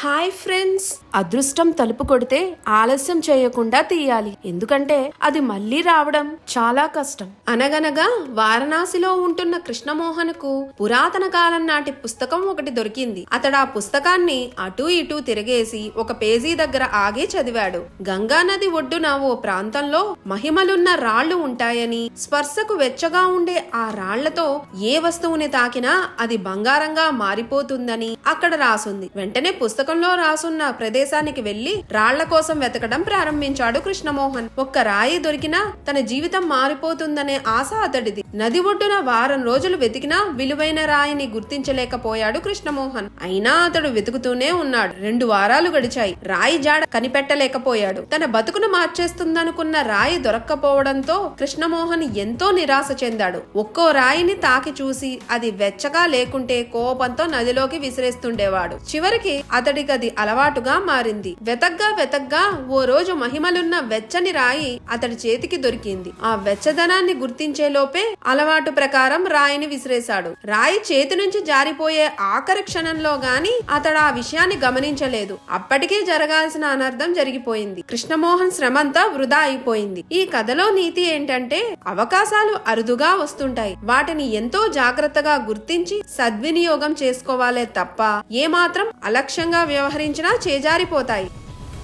Hi friends, అదృష్టం తలుపు కొడితే ఆలస్యం చేయకుండా తీయాలి. ఎందుకంటే అది మళ్ళీ రావడం చాలా కష్టం. అనగనగా వారణాసిలో ఉంటున్న కృష్ణమోహన్కు పురాతన కాలం నాటి పుస్తకం ఒకటి దొరికింది. అతడు ఆ పుస్తకాన్ని అటూ ఇటూ తిరిగేసి ఒక పేజీ దగ్గర ఆగి చదివాడు. గంగా నది ఒడ్డున ఓ ప్రాంతంలో మహిమలున్న రాళ్లు ఉంటాయని, స్పర్శకు వెచ్చగా ఉండే ఆ రాళ్లతో ఏ వస్తువుని తాకినా అది బంగారంగా మారిపోతుందని అక్కడ రాసుంది. వెంటనే పుస్తకంలో రాసున్న ప్రదేశానికి వెళ్లి రాళ్ల కోసం వెతకడం ప్రారంభించాడు కృష్ణమోహన్. ఒక్క రాయి దొరికినా తన జీవితం మారిపోతుందనే ఆశ అతడిది. నది ఒడ్డున వారం రోజులు వెతికినా విలువైన రాయిని గుర్తించలేకపోయాడు కృష్ణమోహన్. అయినా అతడు వెతుకుతూనే ఉన్నాడు. 2 వారాలు గడిచాయి. రాయి జాడ కనిపెట్టలేకపోయాడు. తన బతుకును మార్చేస్తుందనుకున్న రాయి దొరక్కపోవడంతో కృష్ణమోహన్ ఎంతో నిరాశ చెందాడు. ఒక్కో రాయిని తాకి చూసి అది వెచ్చగా లేకుంటే కోపంతో నదిలోకి విసిరేస్తుండేవాడు. చివరికి అతడికి అది అలవాటుగా మారింది. వెతగ్గా ఓ రోజు మహిమలున్న వెచ్చని రాయి అతడి చేతికి దొరికింది. ఆ వెచ్చదనాన్ని గుర్తించే లోపే అలవాటు ప్రకారం రాయిని విసిరేశాడు. రాయి చేతి నుంచి జారిపోయే ఆఖరి క్షణంలో గాని అతడు ఆ విషయాన్ని గమనించలేదు. అప్పటికే జరగాల్సిన అనర్థం జరిగిపోయింది. కృష్ణమోహన్ శ్రమంతా వృధా అయిపోయింది. ఈ కథలో నీతి ఏంటంటే అవకాశాలు అరుదుగా వస్తుంటాయి. వాటిని ఎంతో జాగ్రత్తగా గుర్తించి సద్వినియోగం చేసుకోవాలే తప్ప ఏమాత్రం అలక్ష్యంగా వ్యవహరించినా చేజారిపోతాయి.